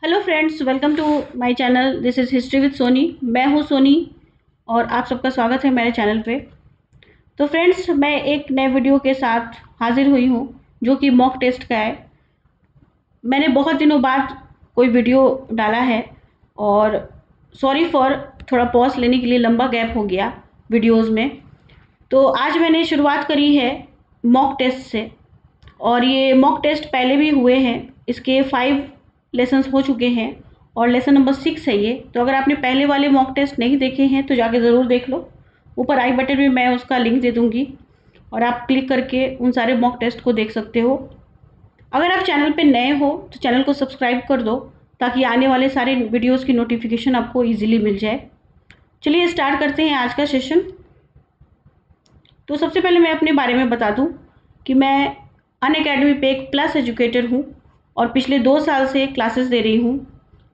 Hello friends, welcome to my channel. This is history with Soni. मैं हूँ सोनी और आप सबका स्वागत है मेरे चैनल पे। तो फ्रेंड्स, मैं एक नए वीडियो के साथ हाजिर हुई हूँ जो कि मॉक टेस्ट का है। मैंने बहुत दिनों बाद कोई वीडियो डाला है और सॉरी फॉर थोड़ा पॉज लेने के लिए लंबा गैप हो गया वीडियोज़ में। तो आज मैंने शुरुआत करी है मॉक टेस्ट से और ये मॉक टेस्ट पहले भी हुए हैं। इसके 5 लेसन्स हो चुके हैं और लेसन नंबर 6 है ये। तो अगर आपने पहले वाले मॉक टेस्ट नहीं देखे हैं तो जाके ज़रूर देख लो। ऊपर आई बटन में मैं उसका लिंक दे दूँगी और आप क्लिक करके उन सारे मॉक टेस्ट को देख सकते हो। अगर आप चैनल पे नए हो तो चैनल को सब्सक्राइब कर दो ताकि आने वाले सारे वीडियोज़ की नोटिफिकेशन आपको ईजिली मिल जाए। चलिए स्टार्ट करते हैं आज का सेशन। तो सबसे पहले मैं अपने बारे में बता दूं कि मैं अनअकैडमी पे एक प्लस एजुकेटर हूं और पिछले 2 साल से क्लासेस दे रही हूं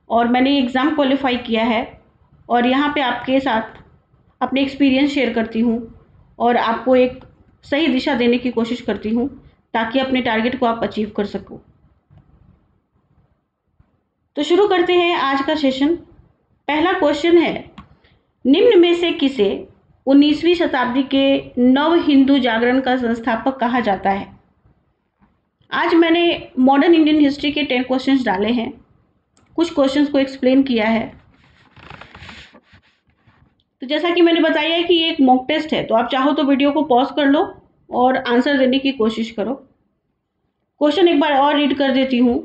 और मैंने एग्ज़ाम क्वालिफाई किया है और यहाँ पे आपके साथ अपने एक्सपीरियंस शेयर करती हूँ और आपको एक सही दिशा देने की कोशिश करती हूँ ताकि अपने टारगेट को आप अचीव कर सको। तो शुरू करते हैं आज का सेशन। पहला क्वेश्चन है, निम्न में से किसे 19वीं शताब्दी के नव हिंदू जागरण का संस्थापक कहा जाता है? आज मैंने मॉडर्न इंडियन हिस्ट्री के 10 क्वेश्चंस डाले हैं, कुछ क्वेश्चंस को एक्सप्लेन किया है। तो जैसा कि मैंने बताया है कि ये एक मॉक टेस्ट है, तो आप चाहो तो वीडियो को पॉज कर लो और आंसर देने की कोशिश करो। क्वेश्चन एक बार और रीड कर देती हूँ।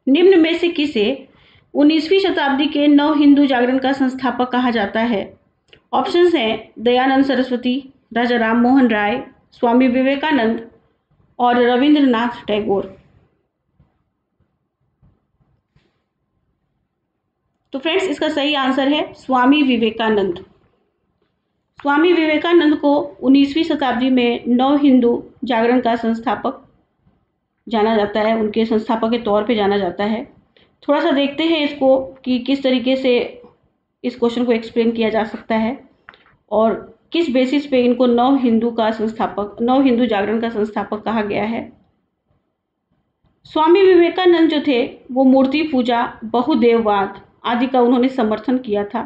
निम्न में से किसे 19वीं शताब्दी के नव हिंदू जागरण का संस्थापक कहा जाता है? ऑप्शंस हैं दयानंद सरस्वती, राजा राम मोहन राय, स्वामी विवेकानंद और रविंद्रनाथ टैगोर। तो फ्रेंड्स, इसका सही आंसर है स्वामी विवेकानंद। स्वामी विवेकानंद को 19वीं शताब्दी में नव हिंदू जागरण का संस्थापक जाना जाता है, उनके संस्थापक के तौर पे जाना जाता है। थोड़ा सा देखते हैं इसको कि किस तरीके से इस क्वेश्चन को एक्सप्लेन किया जा सकता है और किस बेसिस पे इनको नव हिंदू जागरण का संस्थापक कहा गया है। स्वामी विवेकानंद जो थे वो मूर्ति पूजा, बहुदेववाद आदि का उन्होंने समर्थन किया था,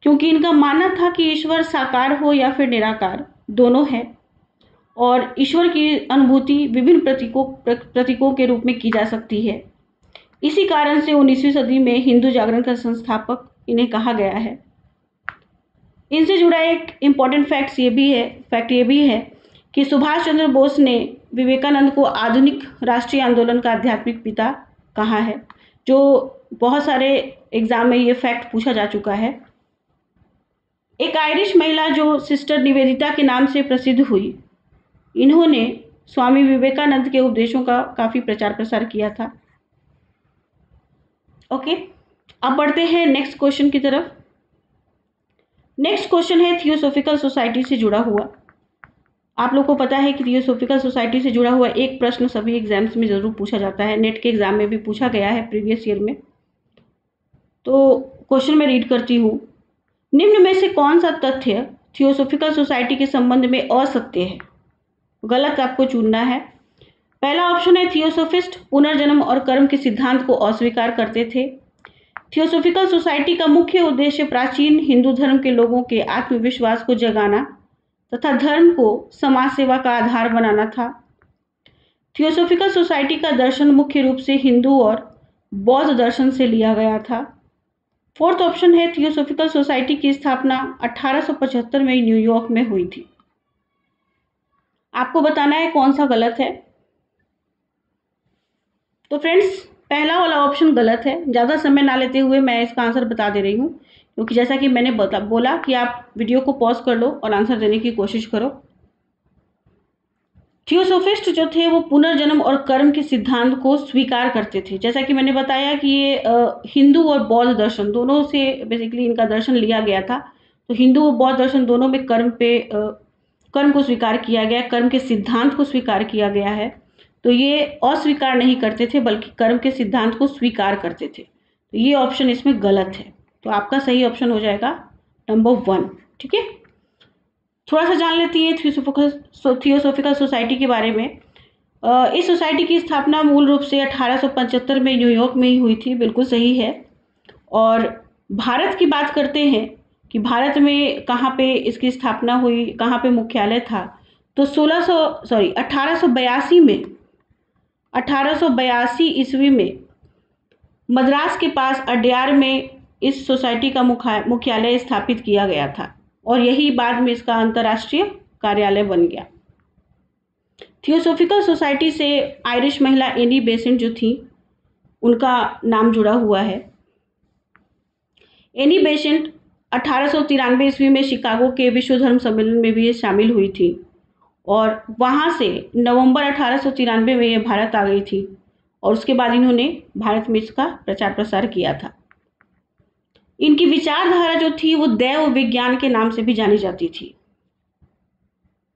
क्योंकि इनका मानना था कि ईश्वर साकार हो या फिर निराकार, दोनों है और ईश्वर की अनुभूति विभिन्न प्रतीकों के रूप में की जा सकती है। इसी कारण से 19वीं सदी में हिंदू जागरण का संस्थापक इन्हें कहा गया है। इनसे जुड़ा एक इम्पॉर्टेंट फैक्ट ये भी है कि सुभाष चंद्र बोस ने विवेकानंद को आधुनिक राष्ट्रीय आंदोलन का आध्यात्मिक पिता कहा है, जो बहुत सारे एग्जाम में ये फैक्ट पूछा जा चुका है। एक आयरिश महिला जो सिस्टर निवेदिता के नाम से प्रसिद्ध हुई, इन्होंने स्वामी विवेकानंद के उपदेशों का काफ़ी प्रचार प्रसार किया था। ओके, अब बढ़ते हैं नेक्स्ट क्वेश्चन की तरफ। नेक्स्ट क्वेश्चन है थियोसॉफिकल सोसाइटी से जुड़ा हुआ। आप लोग को पता है कि थियोसॉफिकल सोसाइटी से जुड़ा हुआ एक प्रश्न सभी एग्जाम्स में ज़रूर पूछा जाता है, नेट के एग्जाम में भी पूछा गया है प्रीवियस ईयर में। तो क्वेश्चन मैं रीड करती हूँ। निम्न में से कौन सा तथ्य थियोसॉफिकल सोसाइटी के संबंध में असत्य है? गलत आपको चुनना है। पहला ऑप्शन है थियोसॉफिस्ट पुनर्जन्म और कर्म के सिद्धांत को अस्वीकार करते थे। थियोसॉफिकल सोसाइटी का मुख्य उद्देश्य प्राचीन हिंदू धर्म के लोगों के आत्मविश्वास को जगाना तथा धर्म को समाज सेवा का आधार बनाना था। थियोसॉफिकल सोसाइटी का दर्शन मुख्य रूप से हिंदू और बौद्ध दर्शन से लिया गया था। फोर्थ ऑप्शन है थियोसॉफिकल सोसाइटी की स्थापना 1875 में न्यूयॉर्क में हुई थी। आपको बताना है कौन सा गलत है। तो फ्रेंड्स, पहला वाला ऑप्शन गलत है। ज़्यादा समय ना लेते हुए मैं इसका आंसर बता दे रही हूँ, क्योंकि जैसा कि मैंने बोला कि आप वीडियो को पॉज कर लो और आंसर देने की कोशिश करो। थियोसॉफिस्ट जो थे वो पुनर्जन्म और कर्म के सिद्धांत को स्वीकार करते थे। जैसा कि मैंने बताया कि ये हिंदू और बौद्ध दर्शन दोनों से बेसिकली इनका दर्शन लिया गया था। तो हिंदू और बौद्ध दर्शन दोनों में कर्म को स्वीकार किया गया, कर्म के सिद्धांत को स्वीकार किया गया है। तो ये अस्वीकार नहीं करते थे बल्कि कर्म के सिद्धांत को स्वीकार करते थे। तो ये ऑप्शन इसमें गलत है। तो आपका सही ऑप्शन हो जाएगा नंबर 1। ठीक है, थोड़ा सा जान लेती है थियोसॉफिकल सोसाइटी के बारे में। इस सोसाइटी की स्थापना मूल रूप से 1875 में न्यूयॉर्क में ही हुई थी, बिल्कुल सही है। और भारत की बात करते हैं कि भारत में कहाँ पे इसकी स्थापना हुई, कहाँ पे मुख्यालय था, तो 1882 में 1882 ईस्वी में मद्रास के पास अड्यार में इस सोसाइटी का मुख्यालय स्थापित किया गया था और यही बाद में इसका अंतर्राष्ट्रीय कार्यालय बन गया। थियोसॉफिकल सोसाइटी से आयरिश महिला एनी बेसेंट जो थी उनका नाम जुड़ा हुआ है। एनी बेसेंट 1893 ईस्वी में शिकागो के विश्व धर्म सम्मेलन में भी ये शामिल हुई थी और वहाँ से नवंबर 1893 में ये भारत आ गई थी और उसके बाद इन्होंने भारत में इसका प्रचार प्रसार किया था। इनकी विचारधारा जो थी वो दैव विज्ञान के नाम से भी जानी जाती थी।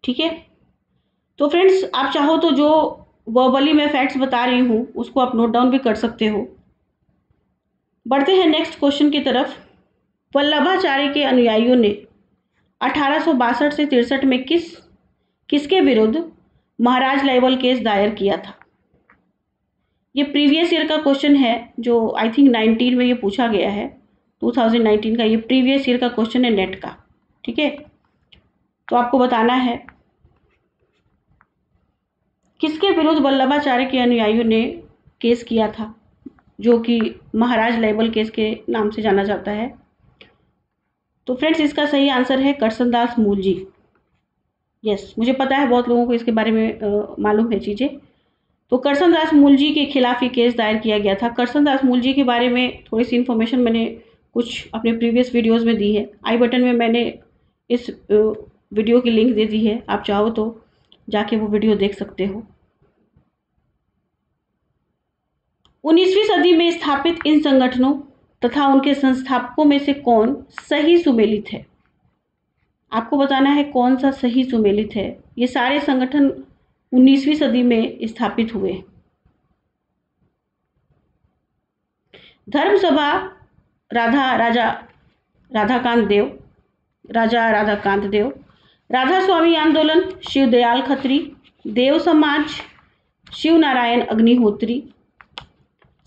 ठीक है, तो फ्रेंड्स आप चाहो तो जो वर्बली मैं फैक्ट्स बता रही हूँ उसको आप नोट डाउन भी कर सकते हो। बढ़ते हैं नेक्स्ट क्वेश्चन की तरफ। वल्लभाचार्य के अनुयायियों ने 1862 से 63 में किसके विरुद्ध महाराज लेवल केस दायर किया था? ये प्रीवियस ईयर का क्वेश्चन है जो आई थिंक 19 में ये पूछा गया है, 2019 का ये प्रीवियस ईयर का क्वेश्चन है नेट का। ठीक है, तो आपको बताना है किसके विरुद्ध वल्लभाचार्य के अनुयायियों ने केस किया था जो कि महाराज लेवल केस के नाम से जाना जाता है। तो फ्रेंड्स इसका सही आंसर है करसनदास मूलजी। यस, मुझे पता है बहुत लोगों को इसके बारे में मालूम है चीज़ें। तो करसनदास मूलजी के खिलाफ ये केस दायर किया गया था। करसनदास मूलजी के बारे में थोड़ी सी इन्फॉर्मेशन मैंने कुछ अपने प्रीवियस वीडियोस में दी है। आई बटन में मैंने इस वीडियो की लिंक दे दी है, आप चाहो तो जाके वो वीडियो देख सकते हो। 19वीं सदी में स्थापित इन संगठनों तथा उनके संस्थापकों में से कौन सही सुमेलित है? आपको बताना है कौन सा सही सुमेलित है। ये सारे संगठन 19वीं सदी में स्थापित हुए। धर्म सभा राधाकांत देव, राधा स्वामी आंदोलन शिव दयाल खत्री, देव समाज शिव नारायण अग्निहोत्री,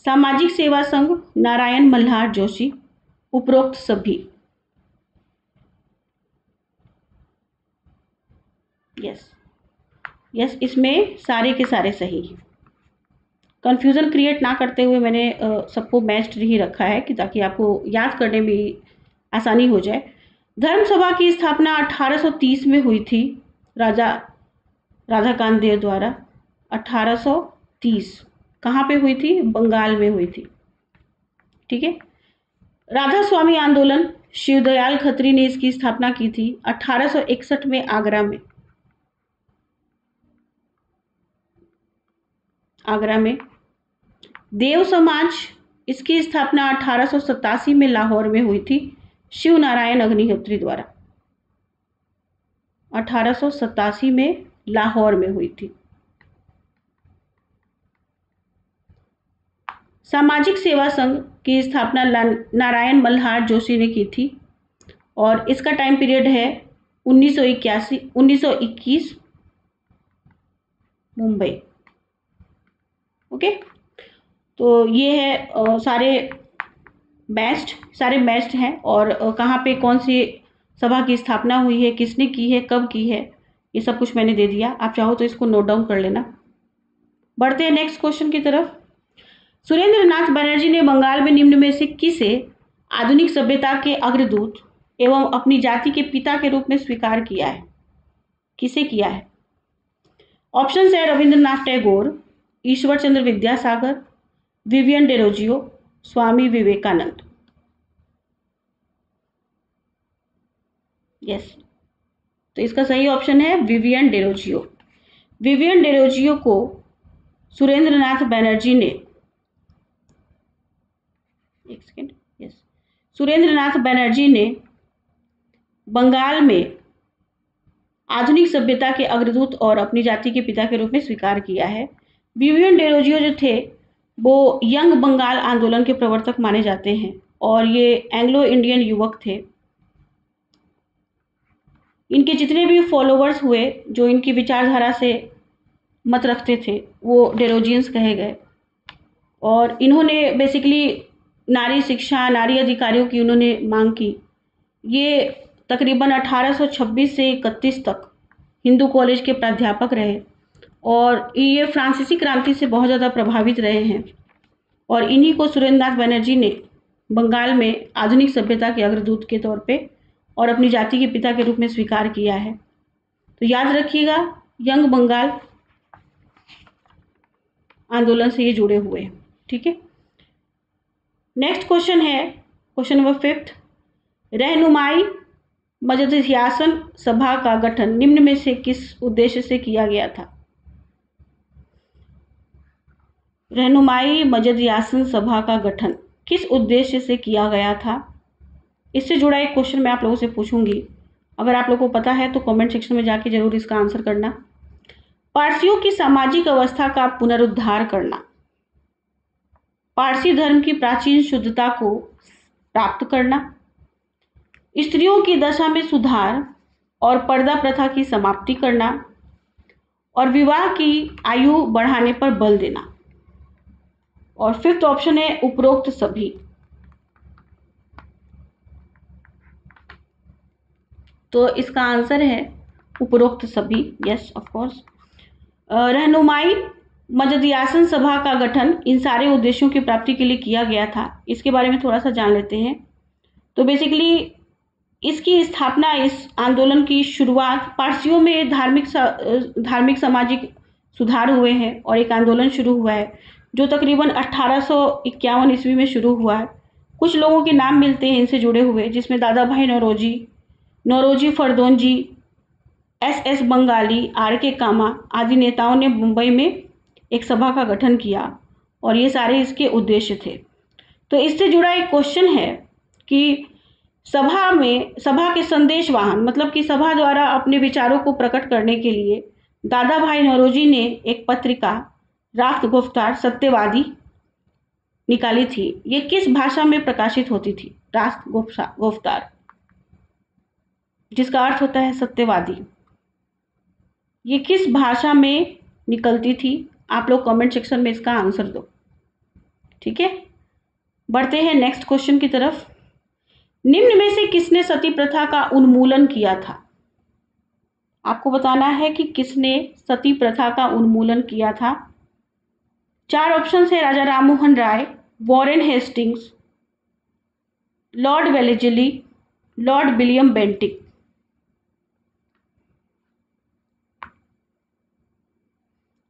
सामाजिक सेवा संघ नारायण मल्हार जोशी, उपरोक्त सभी। यस, इसमें सारे के सारे सही हैं। कंफ्यूजन क्रिएट ना करते हुए मैंने सबको मैच्ड ही रखा है कि ताकि आपको याद करने में आसानी हो जाए। धर्म सभा की स्थापना 1830 में हुई थी राधाकांत देव द्वारा। 1830 कहाँ पे हुई थी? बंगाल में हुई थी। ठीक है, राधा स्वामी आंदोलन शिवदयाल खत्री ने इसकी स्थापना की थी 1861 में आगरा में। देव समाज इसकी स्थापना 1887 में लाहौर में हुई थी शिव नारायण अग्निहोत्री द्वारा। 1887 में लाहौर में हुई थी। सामाजिक सेवा संघ की स्थापना नारायण मल्हार जोशी ने की थी और इसका टाइम पीरियड है 1921 मुंबई। ओके, तो ये है सारे मैच्ड हैं और कहाँ पे कौन सी सभा की स्थापना हुई है, किसने की है, कब की है, ये सब कुछ मैंने दे दिया। आप चाहो तो इसको नोट डाउन कर लेना। बढ़ते हैं नेक्स्ट क्वेश्चन की तरफ। सुरेंद्र नाथ बनर्जी ने बंगाल में निम्न में से किसे आधुनिक सभ्यता के अग्रदूत एवं अपनी जाति के पिता के रूप में स्वीकार किया है? किसे किया है? ऑप्शन है Rabindranath Tagore, Ishwar Chandra Vidyasagar, Vivian Derozio, Swami Vivekananda. Yes, तो इसका सही ऑप्शन है विवियन डेरोजियो। विवियन डेरोजियो को सुरेंद्रनाथ बनर्जी ने सुरेंद्रनाथ बनर्जी ने बंगाल में आधुनिक सभ्यता के अग्रदूत और अपनी जाति के पिता के रूप में स्वीकार किया है। विवियन डेरोजियो जो थे वो यंग बंगाल आंदोलन के प्रवर्तक माने जाते हैं और ये एंग्लो इंडियन युवक थे। इनके जितने भी फॉलोवर्स हुए जो इनकी विचारधारा से मत रखते थे वो डेरोजियंस कहे गए। और इन्होंने बेसिकली नारी शिक्षा, नारी अधिकारियों की उन्होंने मांग की। ये तकरीबन 1826 से 31 तक हिंदू कॉलेज के प्राध्यापक रहे और ये फ्रांसीसी क्रांति से बहुत ज़्यादा प्रभावित रहे हैं। और इन्हीं को सुरेंद्रनाथ बनर्जी ने बंगाल में आधुनिक सभ्यता के अग्रदूत के तौर पे और अपनी जाति के पिता के रूप में स्वीकार किया है। तो याद रखिएगा, यंग बंगाल आंदोलन से ये जुड़े हुए हैं। ठीक है, नेक्स्ट क्वेश्चन है क्वेश्चन नंबर 5। रहनुमाई मजदहियासन सभा का गठन निम्न में से किस उद्देश्य से किया गया था? रहनुमाई मजदहियासन सभा का गठन किस उद्देश्य से किया गया था? इससे जुड़ा एक क्वेश्चन मैं आप लोगों से पूछूंगी। अगर आप लोगों को पता है तो कमेंट सेक्शन में जाके जरूर इसका आंसर करना। पारसियों की सामाजिक अवस्था का पुनरुद्धार करना, पारसी धर्म की प्राचीन शुद्धता को प्राप्त करना, स्त्रियों की दशा में सुधार और पर्दा प्रथा की समाप्ति करना, और विवाह की आयु बढ़ाने पर बल देना। और 5th ऑप्शन है उपरोक्त सभी। तो इसका आंसर है उपरोक्त सभी। Yes, of course. रहनुमाई मजदहियासन सभा का गठन इन सारे उद्देश्यों की प्राप्ति के लिए किया गया था। इसके बारे में थोड़ा सा जान लेते हैं। तो बेसिकली इसकी स्थापना, इस आंदोलन की शुरुआत, पारसियों में धार्मिक सामाजिक सुधार हुए हैं और एक आंदोलन शुरू हुआ है जो तकरीबन 1851 ईस्वी में शुरू हुआ है। कुछ लोगों के नाम मिलते हैं इनसे जुड़े हुए, जिसमें दादा भाई नौरोजी, नौरोजी फरदोंजी, एस बंगाली, के कामा आदि नेताओं ने मुंबई में एक सभा का गठन किया और ये सारे इसके उद्देश्य थे। तो इससे जुड़ा एक क्वेश्चन है कि सभा के संदेश वाहन, मतलब कि सभा द्वारा अपने विचारों को प्रकट करने के लिए दादा भाई नौरोजी ने एक पत्रिका रास्त गुफ्तार सत्यवादी निकाली थी। ये किस भाषा में प्रकाशित होती थी? रास्त गुफ्तार, जिसका अर्थ होता है सत्यवादी, ये किस भाषा में निकलती थी? आप लोग कमेंट सेक्शन में इसका आंसर दो। ठीक है, बढ़ते हैं नेक्स्ट क्वेश्चन की तरफ। निम्न में से किसने सती प्रथा का उन्मूलन किया था? आपको बताना है कि किसने सती प्रथा का उन्मूलन किया था। 4 ऑप्शन है Raja Rammohan Roy, Warren Hastings, Lord Wellesley, Lord William Bentinck.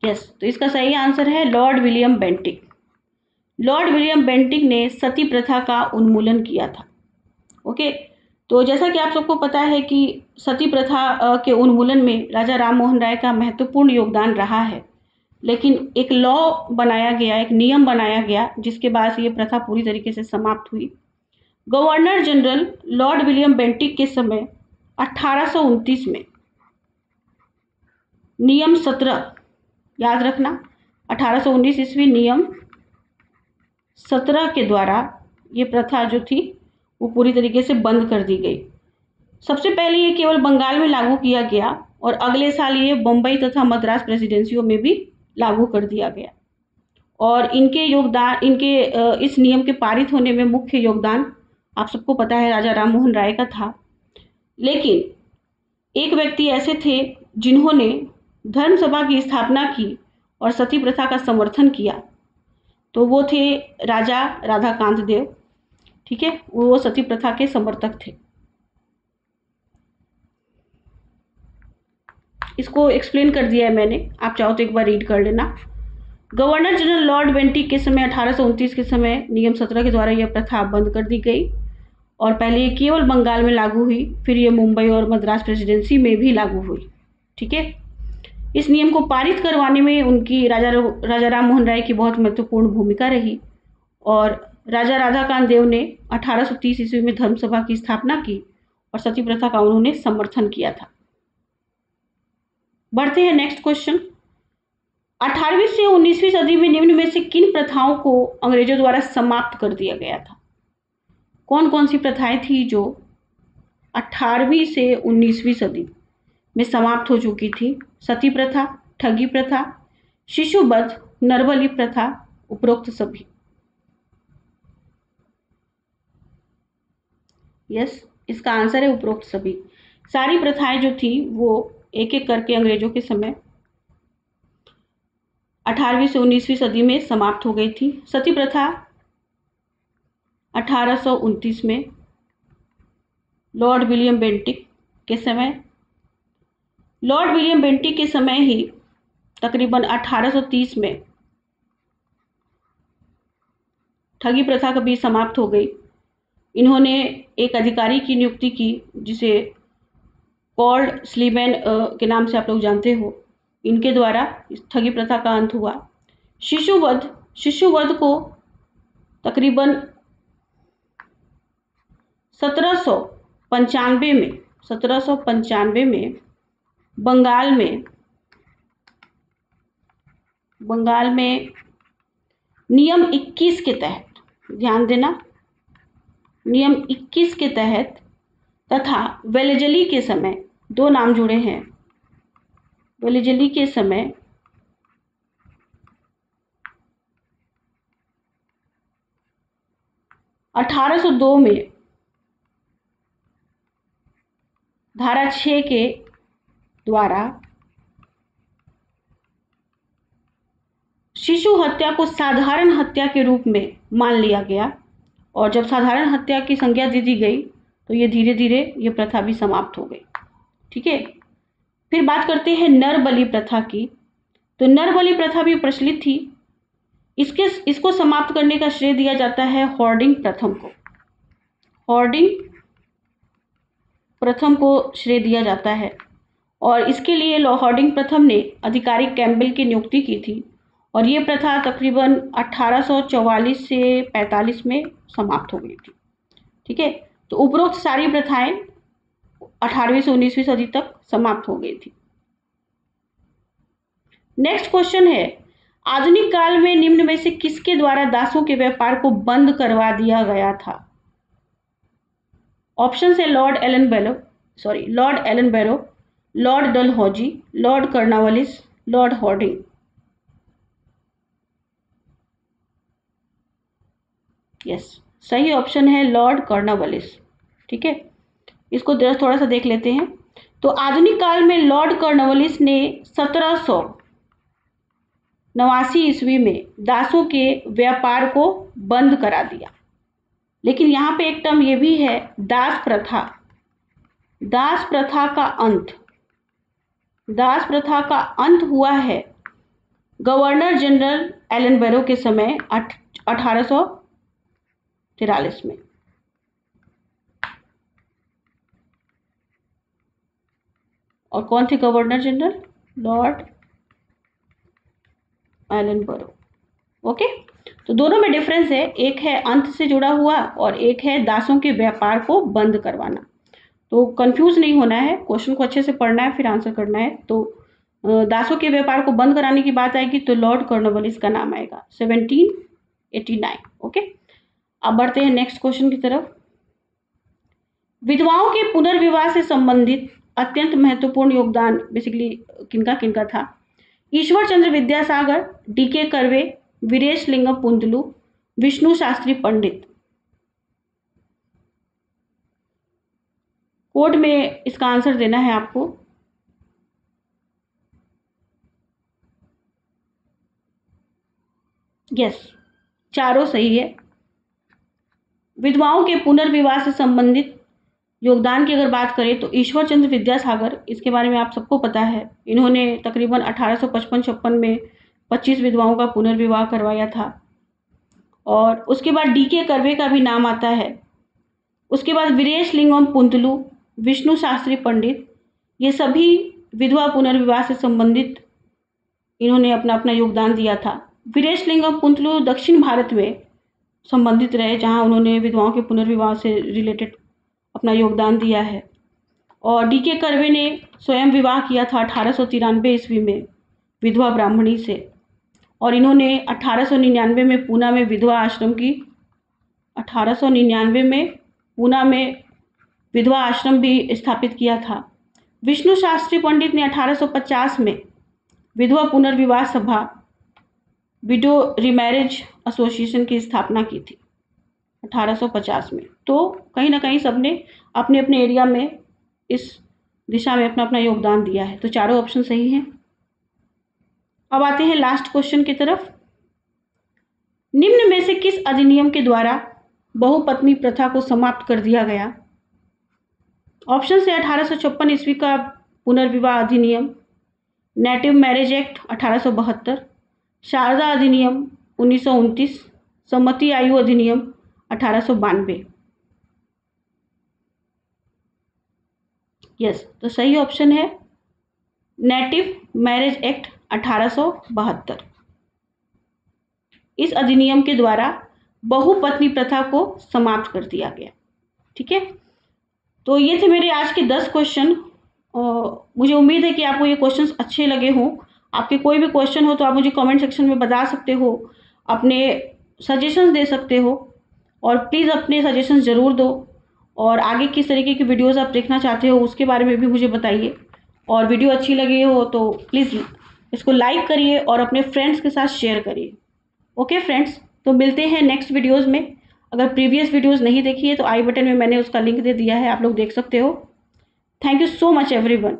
Yes, तो इसका सही आंसर है Lord William Bentinck. Lord William Bentinck ने सती प्रथा का उन्मूलन किया था। ओके, तो जैसा कि आप सबको पता है कि सती प्रथा के उन्मूलन में राजा राममोहन राय का महत्वपूर्ण योगदान रहा है, लेकिन एक लॉ बनाया गया, एक नियम बनाया गया, जिसके बाद ये प्रथा पूरी तरीके से समाप्त हुई। Governor general Lord William Bentinck के समय 1829 में नियम 17, याद रखना 1819 ईस्वी नियम 17 के द्वारा ये प्रथा जो थी वो पूरी तरीके से बंद कर दी गई। सबसे पहले ये केवल बंगाल में लागू किया गया और अगले साल ये बम्बई तथा मद्रास प्रेसिडेंसियों में भी लागू कर दिया गया। और इनके इस नियम के पारित होने में मुख्य योगदान आप सबको पता है राजा राममोहन राय का था। लेकिन एक व्यक्ति ऐसे थे जिन्होंने धर्म सभा की स्थापना की और सती प्रथा का समर्थन किया, तो वो थे राजा राधाकांत देव। ठीक है, वो सती प्रथा के समर्थक थे। इसको एक्सप्लेन कर दिया है मैंने, आप चाहो तो एक बार रीड कर लेना। गवर्नर जनरल लॉर्ड बेंटिक के समय 1829 के समय नियम 17 के द्वारा यह प्रथा बंद कर दी गई और पहले ये केवल बंगाल में लागू हुई, फिर ये मुंबई और मद्रास प्रेसिडेंसी में भी लागू हुई। ठीक है, इस नियम को पारित करवाने में उनकी राजा राममोहन राय की बहुत महत्वपूर्ण भूमिका रही और राजा राधाकांत देव ने 1830 ईस्वी में धर्म सभा की स्थापना की और सती प्रथा का उन्होंने समर्थन किया था। बढ़ते हैं नेक्स्ट क्वेश्चन। 18वीं से 19वीं सदी में निम्न में से किन प्रथाओं को अंग्रेजों द्वारा समाप्त कर दिया गया था? कौन कौन सी प्रथाएं थी जो 18वीं से 19वीं सदी में समाप्त हो चुकी थी? सती प्रथा, ठगी प्रथा, शिशुवध, नरबलि प्रथा, उपरोक्त सभी। यस, इसका आंसर है उपरोक्त सभी। सारी प्रथाएं जो थी वो एक एक करके अंग्रेजों के समय 18वीं से 19वीं सदी में समाप्त हो गई थी। सती प्रथा 1829 में लॉर्ड विलियम बेंटिक के समय, लॉर्ड विलियम बेंटिक के समय ही तकरीबन 1830 में ठगी प्रथा कभी समाप्त हो गई। इन्होंने एक अधिकारी की नियुक्ति की जिसे कॉल्ड स्लीबैन के नाम से आप लोग जानते हो। इनके द्वारा इस ठगी प्रथा का अंत हुआ। शिशुवध, शिशुवध को तकरीबन 1795 में बंगाल में नियम 21 के तहत, ध्यान देना, नियम 21 के तहत तथा वेलेजली के समय, दो नाम जुड़े हैं, वेलेजली के समय 1802 में धारा 6 के द्वारा शिशु हत्या को साधारण हत्या के रूप में मान लिया गया। और जब साधारण हत्या की संज्ञा दे दी गई तो ये धीरे धीरे ये प्रथा भी समाप्त हो गई। ठीक है, फिर बात करते हैं नरबलि प्रथा की। तो नरबलि प्रथा भी प्रचलित थी। इसको समाप्त करने का श्रेय दिया जाता है हॉर्डिंग प्रथम को। हॉर्डिंग प्रथम को श्रेय दिया जाता है और इसके लिए हॉर्डिंग प्रथम ने अधिकारी कैम्पबेल की नियुक्ति की थी और ये प्रथा तकरीबन 1844 से 45 में समाप्त हो गई थी। ठीक है, तो उपरोक्त सारी प्रथाएं 18वीं से 19वीं सदी तक समाप्त हो गई थी। नेक्स्ट क्वेश्चन है, आधुनिक काल में निम्न में से किसके द्वारा दासों के व्यापार को बंद करवा दिया गया था? ऑप्शन है Lord Ellenborough, Lord Dalhousie, Lord Cornwallis, Lord Hardinge. Yes, सही ऑप्शन है लॉर्ड कर्नवालिस। ठीक है, इसको थोड़ा सा देख लेते हैं। तो आधुनिक काल में लॉर्ड कर्नवालिस ने 1789 ईस्वी में दासों के व्यापार को बंद करा दिया। लेकिन यहाँ पे एक टर्म ये भी है, दास प्रथा। दास प्रथा का अंत हुआ है गवर्नर जनरल एलन बैरो के समय 1843 में। और कौन थे गवर्नर जनरल? लॉर्ड एलन बैरो। ओके, तो दोनों में डिफरेंस है, एक है अंत से जुड़ा हुआ और एक है दासों के व्यापार को बंद करवाना। तो कंफ्यूज नहीं होना है, क्वेश्चन को अच्छे से पढ़ना है फिर आंसर करना है। तो दासों के व्यापार को बंद कराने की बात आएगी तो लॉर्ड कॉर्नवालिस का नाम आएगा 1789। ओके, अब बढ़ते हैं नेक्स्ट क्वेश्चन की तरफ। विधवाओं के पुनर्विवाह से संबंधित अत्यंत महत्वपूर्ण योगदान बेसिकली किनका किनका था? ईश्वर चंद्र विद्यासागर, डी.के. कर्वे, वीरेशलिंगम पुंतलू, विष्णु शास्त्री पंडित। कोड में इसका आंसर देना है आपको। यस, चारों सही है। विधवाओं के पुनर्विवाह से संबंधित योगदान की अगर बात करें तो ईश्वर चंद्र विद्यासागर, इसके बारे में आप सबको पता है, इन्होंने तकरीबन 1855-56 में 25 विधवाओं का पुनर्विवाह करवाया था। और उसके बाद डी.के. कर्वे का भी नाम आता है। उसके बाद वीरेशलिंगम पुंतलू, विष्णु शास्त्री पंडित, ये सभी विधवा पुनर्विवाह से संबंधित इन्होंने अपना अपना योगदान दिया था। वीरेशलिंगम पुंतलू दक्षिण भारत में संबंधित रहे जहां उन्होंने विधवाओं के पुनर्विवाह से रिलेटेड अपना योगदान दिया है। और डी.के. कर्वे ने स्वयं विवाह किया था 1893 ईस्वी में विधवा ब्राह्मणी से और इन्होंने 1899 में पूना में विधवा आश्रम की 1899 में पूना में विधवा आश्रम भी स्थापित किया था। विष्णु शास्त्री पंडित ने 1850 में विधवा पुनर्विवाह सभा विडो रीमैरिज एसोसिएशन की स्थापना की थी 1850 में। तो कहीं ना कहीं सबने अपने अपने एरिया में इस दिशा में अपना अपना योगदान दिया है। तो चारों ऑप्शन सही हैं। अब आते हैं लास्ट क्वेश्चन की तरफ। निम्न में से किस अधिनियम के द्वारा बहुपत्नी प्रथा को समाप्त कर दिया गया? ऑप्शन है 1856 ईस्वी का पुनर्विवाह अधिनियम, नेटिव मैरिज एक्ट 1872, शारदा अधिनियम 1929, सम्मति आयु अधिनियम 1892। यस, तो सही ऑप्शन है नेटिव मैरिज एक्ट 1872। इस अधिनियम के द्वारा बहुपत्नी प्रथा को समाप्त कर दिया गया। ठीक है, तो ये थे मेरे आज के 10 क्वेश्चन। मुझे उम्मीद है कि आपको ये क्वेश्चंस अच्छे लगे हों। आपके कोई भी क्वेश्चन हो तो आप मुझे कमेंट सेक्शन में बता सकते हो, अपने सजेशंस दे सकते हो, और प्लीज़ अपने सजेशंस ज़रूर दो। और आगे किस तरीके की वीडियोस आप देखना चाहते हो उसके बारे में भी मुझे बताइए। और वीडियो अच्छी लगी हो तो प्लीज़ इसको लाइक करिए और अपने फ्रेंड्स के साथ शेयर करिए। ओके फ्रेंड्स, तो मिलते हैं नेक्स्ट वीडियोज़ में। अगर प्रीवियस वीडियोज़ नहीं देखी है तो आई बटन में मैंने उसका लिंक दे दिया है, आप लोग देख सकते हो। Thank you so much everyone.